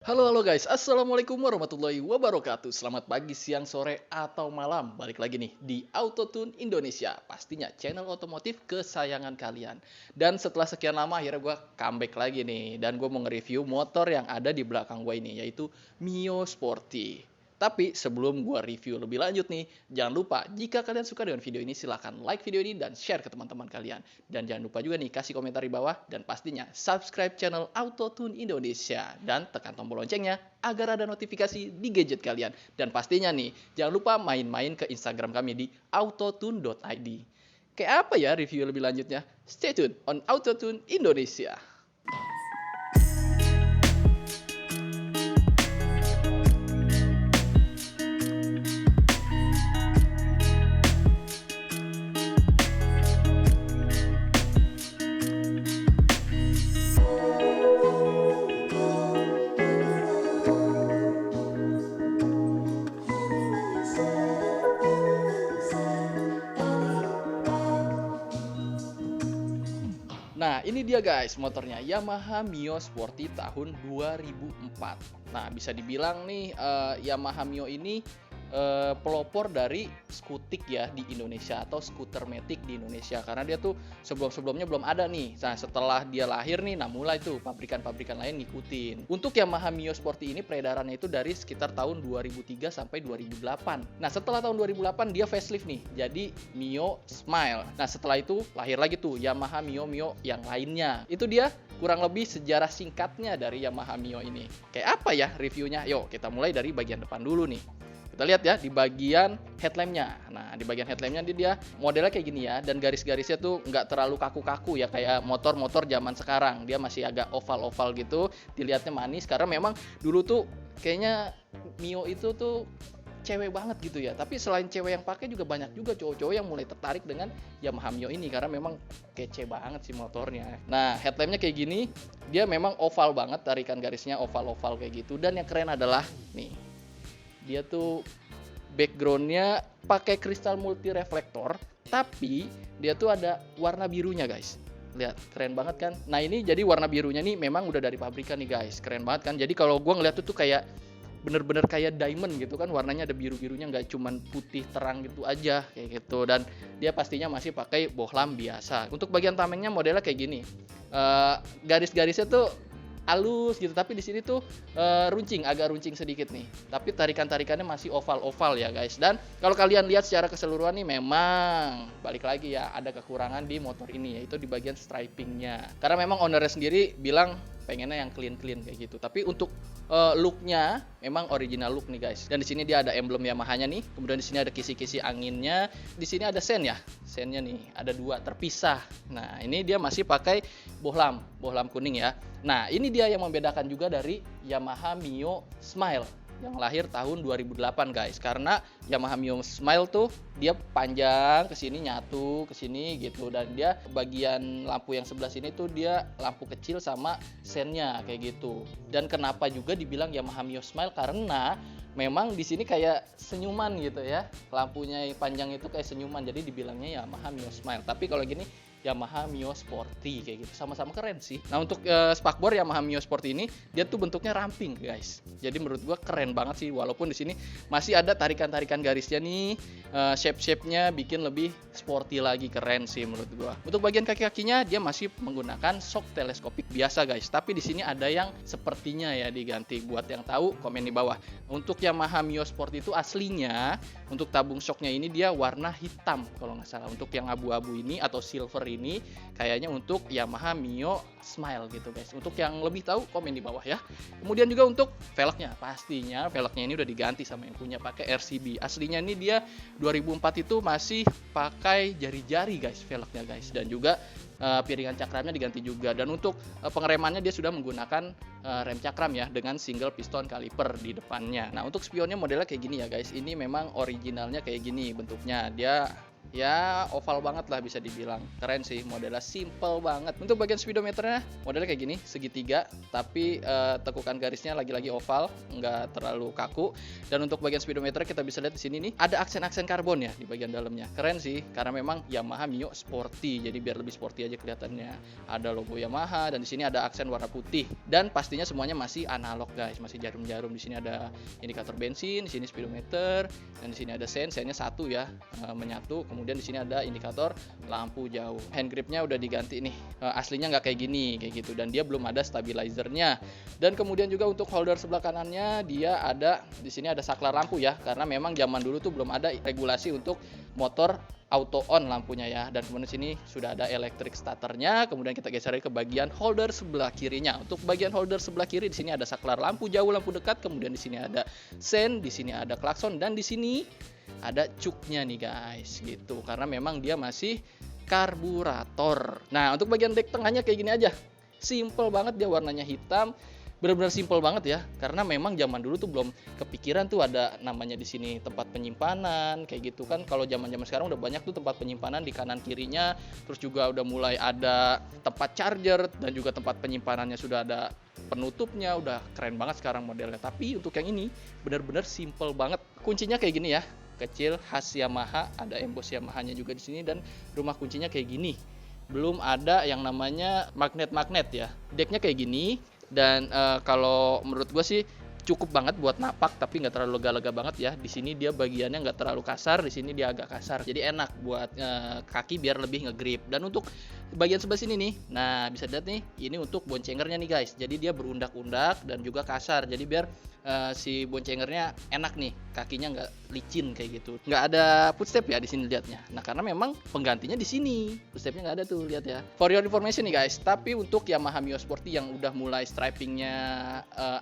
Halo halo guys, assalamualaikum warahmatullahi wabarakatuh. Selamat pagi, siang, sore, atau malam. Balik lagi nih di Autotune Indonesia. Pastinya channel otomotif kesayangan kalian. Dan setelah sekian lama akhirnya gue comeback lagi nih. Dan gue mau nge-review motor yang ada di belakang gue ini, yaitu Mio Sporty. Tapi sebelum gue review lebih lanjut nih, jangan lupa jika kalian suka dengan video ini silahkan like video ini dan share ke teman-teman kalian. Dan jangan lupa juga nih kasih komentar di bawah dan pastinya subscribe channel Autotune Indonesia. Dan tekan tombol loncengnya agar ada notifikasi di gadget kalian. Dan pastinya nih jangan lupa main-main ke Instagram kami di autotune.id. Kayak apa ya review lebih lanjutnya? Stay tuned on Autotune Indonesia. Nah, ini dia guys motornya Yamaha Mio Sporty tahun 2004. Nah, bisa dibilang nih Yamaha Mio ini pelopor dari skutik ya di Indonesia atau skuter matic di Indonesia karena dia tuh sebelum-sebelumnya belum ada nih. Nah, setelah dia lahir nih, nah mulai tuh pabrikan-pabrikan lain ngikutin. Untuk Yamaha Mio Sporty ini peredarannya itu dari sekitar tahun 2003 sampai 2008. Nah, setelah tahun 2008 dia facelift nih, jadi Mio Smile. Nah, setelah itu lahir lagi tuh Yamaha Mio yang lainnya. Itu dia kurang lebih sejarah singkatnya dari Yamaha Mio ini. Kayak apa ya reviewnya? Yuk kita mulai dari bagian depan dulu nih. Kita lihat ya di bagian headlampnya. Nah, di bagian headlampnya dia modelnya kayak gini ya, dan garis-garisnya tuh nggak terlalu kaku-kaku ya kayak motor-motor zaman sekarang. Dia masih agak oval-oval gitu, dilihatnya manis karena memang dulu tuh kayaknya Mio itu tuh cewek banget gitu ya. Tapi selain cewek yang pakai juga banyak juga cowok-cowok yang mulai tertarik dengan Yamaha Mio ini karena memang kece banget sih motornya. Nah, headlampnya kayak gini, dia memang oval banget, tarikan garisnya oval-oval kayak gitu. Dan yang keren adalah nih, dia tuh backgroundnya pakai kristal multi reflektor, tapi dia tuh ada warna birunya guys. Lihat, keren banget kan? Nah, ini jadi warna birunya nih memang udah dari pabrikan nih guys. Keren banget kan? Jadi kalau gua ngeliat tuh kayak bener-bener kayak diamond gitu kan, warnanya ada biru-birunya, nggak cuman putih terang gitu aja kayak gitu. Dan dia pastinya masih pakai bohlam biasa. Untuk bagian tamengnya modelnya kayak gini, garis-garisnya tuh halus gitu, tapi di sini tuh agak runcing sedikit nih. Tapi tarikan-tarikannya masih oval-oval ya guys. Dan kalau kalian lihat secara keseluruhan nih memang balik lagi ya ada kekurangan di motor ini, yaitu di bagian stripingnya. Karena memang ownernya sendiri bilang pengennya yang clean kayak gitu. Tapi untuk looknya memang original look nih guys. Dan di sini dia ada emblem Yamaha-nya nih. Kemudian di sini ada kisi-kisi anginnya. Di sini ada sen ya. Sennya nih ada dua terpisah. Nah, ini dia masih pakai bohlam kuning ya. Nah, ini dia yang membedakan juga dari Yamaha Mio Smile yang lahir tahun 2008 guys. Karena Yamaha Mio Smile tuh dia panjang ke sini, nyatu ke sini gitu, dan dia bagian lampu yang sebelah sini tuh dia lampu kecil sama sennya kayak gitu. Dan kenapa juga dibilang Yamaha Mio Smile karena memang di sini kayak senyuman gitu ya. Lampunya yang panjang itu kayak senyuman, jadi dibilangnya Yamaha Mio Smile. Tapi kalau gini Yamaha Mio Sporty kayak gitu, sama-sama keren sih. Nah, untuk spakbor Yamaha Mio Sporty ini dia tuh bentuknya ramping guys. Jadi menurut gua keren banget sih, walaupun di sini masih ada tarikan-tarikan garisnya nih, shape-nya bikin lebih sporty lagi, keren sih menurut gua. Untuk bagian kaki-kakinya dia masih menggunakan shock teleskopik biasa guys, tapi di sini ada yang sepertinya ya diganti. Buat yang tahu komen di bawah. Untuk Yamaha Mio Sporty itu aslinya untuk tabung shocknya ini dia warna hitam kalau nggak salah. Untuk yang abu-abu ini atau silver ini kayaknya untuk Yamaha Mio Smile gitu guys. Untuk yang lebih tahu komen di bawah ya. Kemudian juga untuk velgnya, pastinya velgnya ini udah diganti sama yang punya, pakai RCB. Aslinya ini dia 2004 itu masih pakai jari-jari guys velgnya guys. Dan juga piringan cakramnya diganti juga. Dan untuk pengeremannya dia sudah menggunakan rem cakram ya dengan single piston kaliper di depannya. Nah, untuk spionnya modelnya kayak gini ya guys. Ini memang originalnya kayak gini bentuknya. Dia ya oval banget lah bisa dibilang. Keren sih, modelnya simple banget. Untuk bagian speedometernya modelnya kayak gini, segitiga, tapi tekukan garisnya lagi-lagi oval, nggak terlalu kaku. Dan untuk bagian speedometer kita bisa lihat di sini nih ada aksen-aksen karbon ya di bagian dalamnya. Keren sih, karena memang Yamaha Mio Sporty, jadi biar lebih sporty aja kelihatannya. Ada logo Yamaha dan di sini ada aksen warna putih. Dan pastinya semuanya masih analog guys, masih jarum-jarum. Di sini ada indikator bensin, di sini speedometer, dan di sini ada sennya satu ya, menyatu. Kemudian di sini ada indikator lampu jauh. Hand gripnya udah diganti nih. Aslinya nggak kayak gini, kayak gitu. Dan dia belum ada stabilizernya. Dan kemudian juga untuk holder sebelah kanannya dia ada di sini ada saklar lampu ya, karena memang zaman dulu tuh belum ada regulasi untuk motor auto on lampunya ya. Dan kemudian sini sudah ada electric starternya. Kemudian kita geser ke bagian holder sebelah kirinya. Untuk bagian holder sebelah kiri di sini ada saklar lampu jauh, lampu dekat. Kemudian di sini ada sen, di sini ada klakson, dan di sini ada cuknya nih guys gitu. Karena memang dia masih karburator. Nah, untuk bagian deck tengahnya kayak gini aja. Simple banget, dia warnanya hitam. Benar-benar simple banget ya, karena memang zaman dulu tuh belum kepikiran tuh ada namanya di sini tempat penyimpanan kayak gitu kan. Kalau zaman-zaman sekarang udah banyak tuh tempat penyimpanan di kanan kirinya, terus juga udah mulai ada tempat charger dan juga tempat penyimpanannya sudah ada penutupnya, udah keren banget sekarang modelnya. Tapi untuk yang ini benar-benar simple banget. Kuncinya kayak gini ya, kecil khas Yamaha, ada emboss Yamahanya juga di sini dan rumah kuncinya kayak gini. Belum ada yang namanya magnet-magnet ya. Decknya kayak gini. Dan kalau menurut gue sih cukup banget buat napak, tapi nggak terlalu lega-lega banget ya. Di sini dia bagiannya nggak terlalu kasar, di sini dia agak kasar. Jadi enak buat kaki biar lebih ngegrip. Dan untuk bagian sebelah sini nih, nah bisa lihat nih, ini untuk boncengernya nih guys. Jadi dia berundak-undak dan juga kasar. Jadi biar si boncengernya enak nih, kakinya nggak licin kayak gitu. Nggak ada footstep ya di sini lihatnya. Nah karena memang penggantinya di sini, footstepnya nggak ada tuh, lihat ya. For your information nih guys, tapi untuk Yamaha Mio Sporty yang udah mulai stripingnya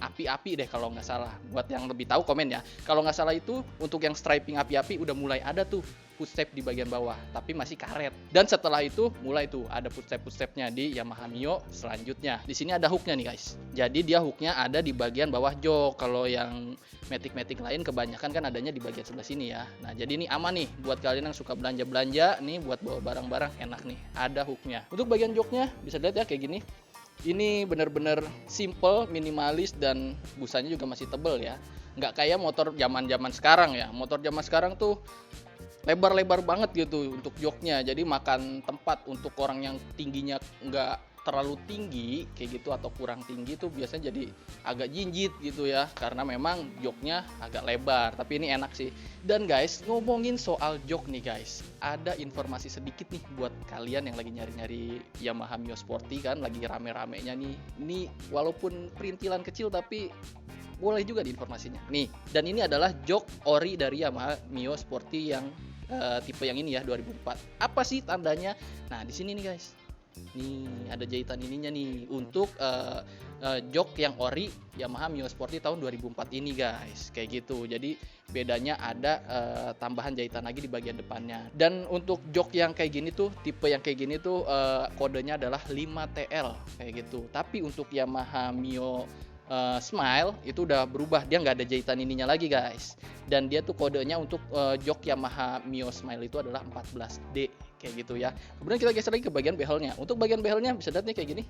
api-api deh kalau nggak salah. Buat yang lebih tahu komen ya. Kalau nggak salah itu untuk yang striping api-api udah mulai ada tuh footstep di bagian bawah, tapi masih karet. Dan setelah itu mulai tuh ada footstep-footstepnya di Yamaha Mio selanjutnya. Di sini ada hooknya nih guys. Jadi dia hooknya ada di bagian bawah jok. Kalau yang Matic-Matic lain kebanyakan kan adanya di bagian sebelah sini ya. Nah jadi ini aman nih buat kalian yang suka belanja-belanja nih, buat bawa barang-barang enak nih. Ada hooknya. Untuk bagian joknya bisa lihat ya kayak gini. Ini bener-bener simple, minimalis, dan busanya juga masih tebel ya. Nggak kayak motor zaman-zaman sekarang ya. Motor zaman sekarang tuh lebar-lebar banget gitu untuk joknya, jadi makan tempat. Untuk orang yang tingginya nggak terlalu tinggi kayak gitu atau kurang tinggi tuh biasanya jadi agak jinjit gitu ya, karena memang joknya agak lebar. Tapi ini enak sih. Dan guys, ngomongin soal jok nih guys, ada informasi sedikit nih buat kalian yang lagi nyari-nyari Yamaha Mio Sporty kan, lagi rame-ramenya nih. Ini walaupun perintilan kecil tapi boleh juga di informasinya nih. Dan ini adalah jok ori dari Yamaha Mio Sporty yang tipe yang ini ya, 2004. Apa sih tandanya? Nah di sini nih guys, nih ada jahitan ininya nih untuk jok yang ori Yamaha Mio Sporty tahun 2004 ini guys, kayak gitu. Jadi bedanya ada tambahan jahitan lagi di bagian depannya. Dan untuk jok yang kayak gini tuh, tipe yang kayak gini tuh kodenya adalah 5TL kayak gitu. Tapi untuk Yamaha Mio Smile itu udah berubah, dia nggak ada jahitan ininya lagi guys. Dan dia tuh kodenya untuk jok Yamaha Mio Smile itu adalah 14D kayak gitu ya. Kemudian kita geser lagi ke bagian behelnya. Untuk bagian behelnya bisa lihat nih kayak gini.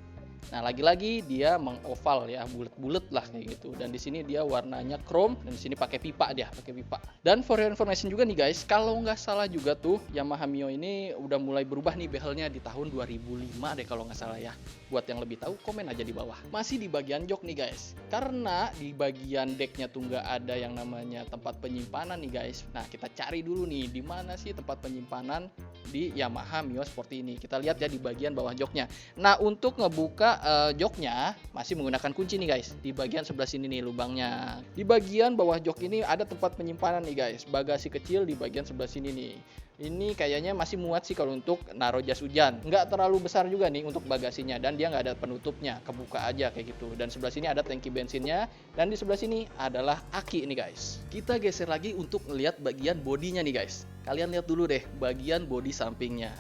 Nah lagi-lagi dia mengoval ya, bulat-bulat lah kayak gitu. Dan di sini dia warnanya chrome, dan di sini pakai pipa dia, pakai pipa. Dan for your information juga nih guys, kalau nggak salah juga tuh Yamaha Mio ini udah mulai berubah nih behelnya di tahun 2005 deh kalau nggak salah ya. Buat yang lebih tahu komen aja di bawah. Masih di bagian jok nih guys, karena di bagian decknya tuh nggak ada yang namanya tempat penyimpanan nih guys. Nah kita cari dulu nih di mana sih tempat penyimpanan di Yamaha Mio Sporty ini. Kita lihat ya di bagian bawah joknya. Nah untuk ngebuka joknya masih menggunakan kunci nih guys. Di bagian sebelah sini nih lubangnya. Di bagian bawah jok ini ada tempat penyimpanan nih guys, bagasi kecil di bagian sebelah sini nih. Ini kayaknya masih muat sih kalau untuk naruh jas hujan. Nggak terlalu besar juga nih untuk bagasinya, dan dia nggak ada penutupnya, kebuka aja kayak gitu. Dan sebelah sini ada tangki bensinnya, dan di sebelah sini adalah aki nih guys. Kita geser lagi untuk melihat bagian bodinya nih guys. Kalian lihat dulu deh bagian bodi sampingnya.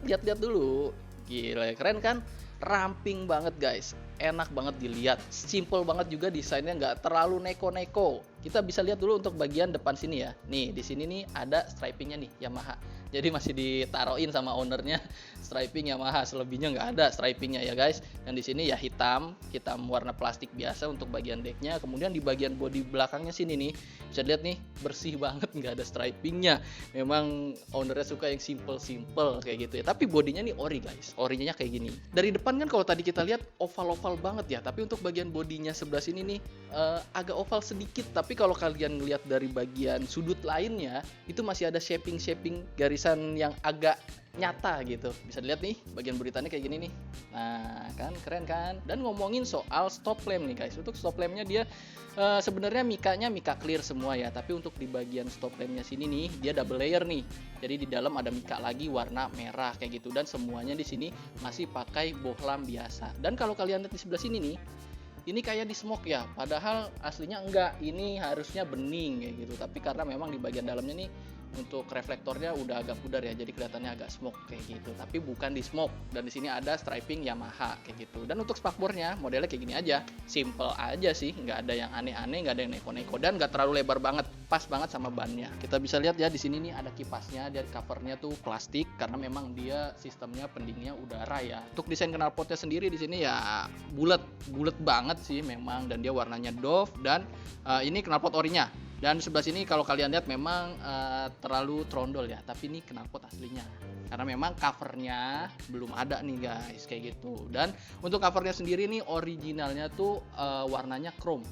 Lihat-lihat dulu. Gila, keren kan? Ramping banget guys, enak banget dilihat, simple banget juga desainnya, nggak terlalu neko-neko. Kita bisa lihat dulu untuk bagian depan sini ya. Nih di sini nih ada stripingnya nih Yamaha. Jadi masih ditaruhin sama ownernya striping Yamaha, selebihnya nggak ada stripingnya ya guys. Dan di sini ya hitam warna plastik biasa untuk bagian decknya. Kemudian di bagian bodi belakangnya sini nih, bisa lihat nih bersih banget, nggak ada stripingnya. Memang ownernya suka yang simple kayak gitu ya. Tapi bodinya nih ori guys, orinya kayak gini. Dari depan kan kalau tadi kita lihat oval banget ya, tapi untuk bagian bodinya sebelah sini nih agak oval sedikit. Tapi kalau kalian ngelihat dari bagian sudut lainnya, itu masih ada shaping garisan yang agak nyata gitu. Bisa dilihat nih bagian buritannya kayak gini nih. Nah kan keren kan. Dan ngomongin soal stop lamp nih guys, untuk stop lampnya dia sebenarnya mika clear semua ya, tapi untuk di bagian stop lampnya sini nih dia double layer nih. Jadi di dalam ada mika lagi warna merah kayak gitu, dan semuanya di sini masih pakai bohlam biasa. Dan kalau kalian lihat di sebelah sini nih, ini kayak di smoke ya, padahal aslinya enggak, ini harusnya bening kayak gitu. Tapi karena memang di bagian dalamnya nih untuk reflektornya udah agak pudar ya, jadi kelihatannya agak smoke kayak gitu. Tapi bukan di smoke. Dan di sini ada striping Yamaha kayak gitu. Dan untuk spakbornya modelnya kayak gini aja, simple aja sih, nggak ada yang aneh-aneh, nggak ada yang neko-neko, dan nggak terlalu lebar banget, pas banget sama bannya. Kita bisa lihat ya di sini nih ada kipasnya, dari covernya tuh plastik karena memang dia sistemnya pendingnya udara ya. Untuk desain knalpotnya sendiri di sini ya bulat banget sih memang, dan dia warnanya doff, dan ini knalpot orinya. Dan sebelah sini kalau kalian lihat memang terlalu trondol ya, tapi ini knalpot aslinya. Karena memang covernya belum ada nih guys, kayak gitu. Dan untuk covernya sendiri nih originalnya tuh warnanya chrome.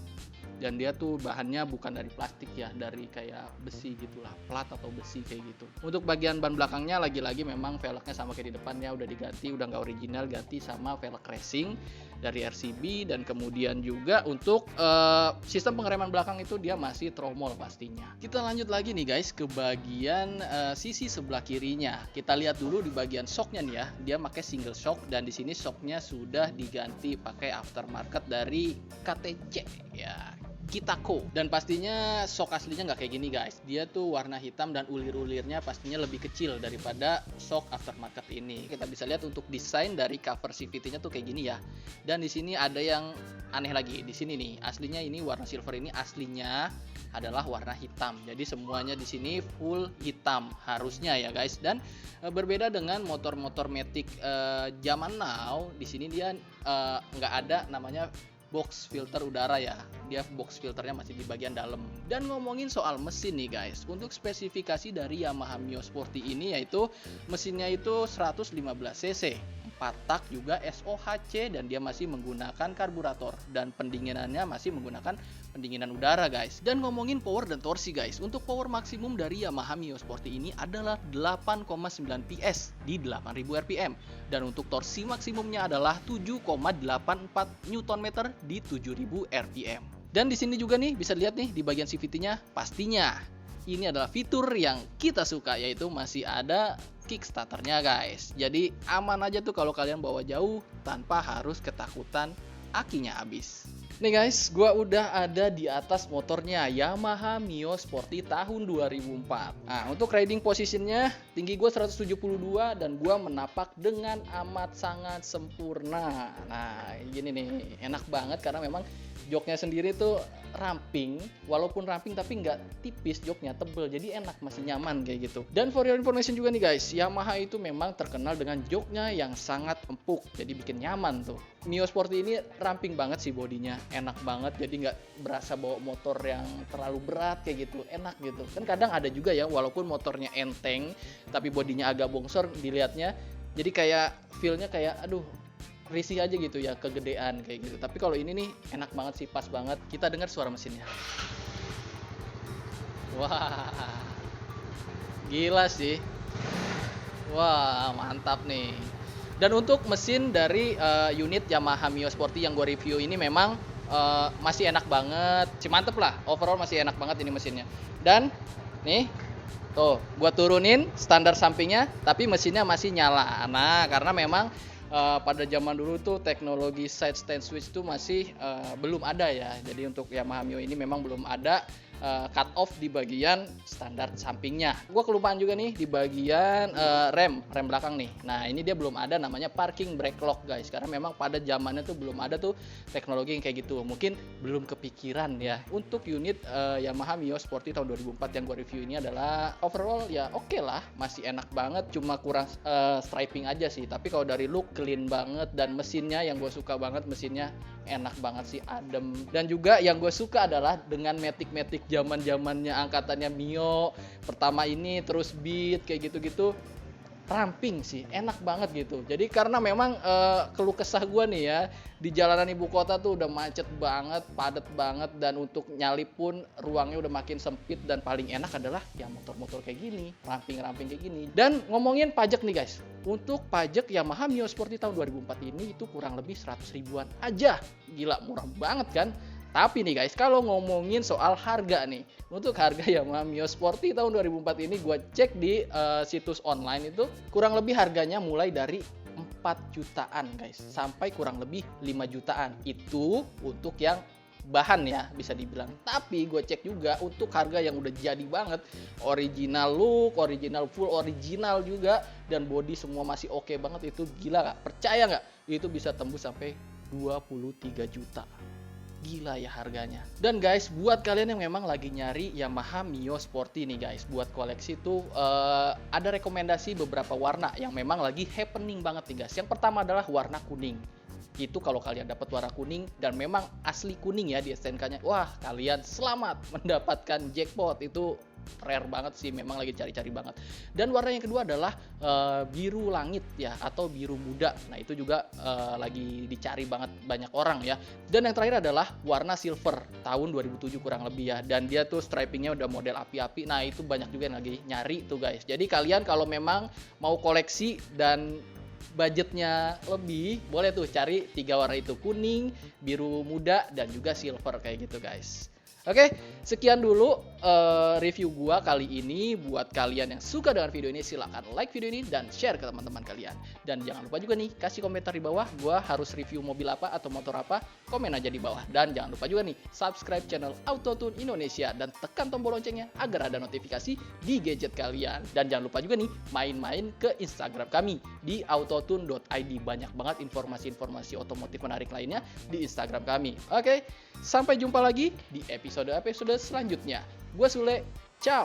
Dan dia tuh bahannya bukan dari plastik ya, dari kayak besi gitulah, plat atau besi kayak gitu. Untuk bagian ban belakangnya lagi-lagi memang velgnya sama kayak di depannya udah diganti, udah nggak original, ganti sama velg racing dari RCB. Dan kemudian juga untuk sistem pengereman belakang itu dia masih tromol pastinya. Kita lanjut lagi nih guys ke bagian sisi sebelah kirinya. Kita lihat dulu di bagian shocknya nih ya, dia pakai single shock, dan di sini shocknya sudah diganti pakai aftermarket dari KTC ya, Kitako. Dan pastinya shock aslinya nggak kayak gini guys, dia tuh warna hitam dan ulir-ulirnya pastinya lebih kecil daripada shock aftermarket ini. Kita bisa lihat untuk desain dari cover CVT-nya tuh kayak gini ya. Dan di sini ada yang aneh lagi di sini nih, aslinya ini warna silver ini aslinya adalah warna hitam. Jadi semuanya di sini full hitam harusnya ya guys. Dan berbeda dengan motor-motor Matic zaman now, di sini dia nggak ada namanya box filter udara ya, dia box filternya masih di bagian dalam. Dan ngomongin soal mesin nih guys, untuk spesifikasi dari Yamaha Mio Sporty ini yaitu mesinnya itu 115 cc, 4 tak juga SOHC, dan dia masih menggunakan karburator, dan pendinginannya masih menggunakan pendinginan udara guys. Dan ngomongin power dan torsi guys, untuk power maksimum dari Yamaha Mio Sporty ini adalah 8,9 PS di 8000 rpm, dan untuk torsi maksimumnya adalah 7,84 Nm di 7000 rpm. Dan di sini juga nih bisa lihat nih di bagian CVT-nya, pastinya ini adalah fitur yang kita suka, yaitu masih ada kickstarternya guys. Jadi aman aja tuh kalau kalian bawa jauh tanpa harus ketakutan akinya habis. Nih guys, gua udah ada di atas motornya Yamaha Mio Sporty tahun 2004. Nah, untuk riding positionnya tinggi gua 172 dan gua menapak dengan amat sangat sempurna. Nah, gini nih, enak banget karena memang joknya sendiri tuh ramping, walaupun ramping tapi nggak tipis, joknya tebel, jadi enak, masih nyaman kayak gitu. Dan for your information juga nih guys, Yamaha itu memang terkenal dengan joknya yang sangat empuk, jadi bikin nyaman tuh. Mio Sporty ini ramping banget sih bodinya, enak banget, jadi nggak berasa bawa motor yang terlalu berat kayak gitu, enak gitu. Kan kadang ada juga ya, walaupun motornya enteng tapi bodinya agak bongsor dilihatnya, jadi kayak feel-nya kayak aduh risih aja gitu ya, kegedean kayak gitu. Tapi kalau ini nih enak banget sih, pas banget. Kita dengar suara mesinnya. Wah, gila sih. Wah, mantap nih. Dan untuk mesin dari unit Yamaha Mio Sporty yang gue review ini memang masih enak banget. Mantep lah, overall masih enak banget ini mesinnya. Dan nih, tuh, gue turunin standar sampingnya, tapi mesinnya masih nyala. Nah, karena memang pada zaman dulu tuh teknologi side stand switch tuh masih belum ada ya. Jadi untuk Yamaha Mio ini memang belum ada cut off di bagian standar sampingnya. Gue kelupaan juga nih di bagian rem belakang nih. Nah ini dia belum ada namanya parking brake lock guys, karena memang pada zamannya tuh belum ada tuh teknologi yang kayak gitu. Mungkin belum kepikiran ya. Untuk unit Yamaha Mio Sporty tahun 2004 yang gue review ini adalah overall ya oke lah, masih enak banget, cuma kurang striping aja sih. Tapi kalau dari look clean banget, dan mesinnya yang gue suka banget, mesinnya enak banget sih, adem. Dan juga yang gue suka adalah dengan matic zaman-zamannya angkatannya Mio pertama ini, terus Beat kayak gitu-gitu, ramping sih, enak banget gitu. Jadi karena memang keluh kesah gue nih ya, di jalanan ibu kota tuh udah macet banget, padat banget, dan untuk nyalip pun ruangnya udah makin sempit, dan paling enak adalah ya motor-motor kayak gini, ramping-ramping kayak gini. Dan ngomongin pajak nih guys, untuk pajak Yamaha Mio Sporty tahun 2004 ini itu kurang lebih 100 ribuan aja. Gila, murah banget kan? Tapi nih guys, kalau ngomongin soal harga nih, untuk harga Yamaha Mio Sporty tahun 2004 ini gue cek di situs online itu kurang lebih harganya mulai dari 4 jutaan guys, sampai kurang lebih 5 jutaan. Itu untuk yang bahan ya bisa dibilang. Tapi gue cek juga untuk harga yang udah jadi banget, original look, original full original juga, dan body semua masih oke banget, itu gila gak? Percaya gak? Itu bisa tembus sampai 23 juta. Gila ya harganya. Dan guys, buat kalian yang memang lagi nyari Yamaha Mio Sporty nih guys, buat koleksi tuh ada rekomendasi beberapa warna yang memang lagi happening banget nih guys. Yang pertama adalah warna kuning. Itu kalau kalian dapat warna kuning dan memang asli kuning ya di STNK-nya, wah kalian selamat mendapatkan jackpot. Itu rare banget sih, memang lagi cari-cari banget. Dan warna yang kedua adalah biru langit ya, atau biru muda. Nah itu juga lagi dicari banget banyak orang ya. Dan yang terakhir adalah warna silver tahun 2007 kurang lebih ya, dan dia tuh stripingnya udah model api-api. Nah itu banyak juga yang lagi nyari tuh guys. Jadi kalian kalau memang mau koleksi dan budgetnya lebih, boleh tuh cari 3 warna itu, kuning, biru muda, dan juga silver kayak gitu guys. Oke, sekian dulu review gua kali ini. Buat kalian yang suka dengan video ini, silahkan like video ini dan share ke teman-teman kalian. Dan jangan lupa juga nih, kasih komentar di bawah, gua harus review mobil apa atau motor apa, komen aja di bawah. Dan jangan lupa juga nih, subscribe channel Autotune Indonesia dan tekan tombol loncengnya agar ada notifikasi di gadget kalian. Dan jangan lupa juga nih, main-main ke Instagram kami di autotune.id. Banyak banget informasi-informasi otomotif menarik lainnya di Instagram kami. Oke, sampai jumpa lagi di episode selanjutnya. Gue Sule, ciao!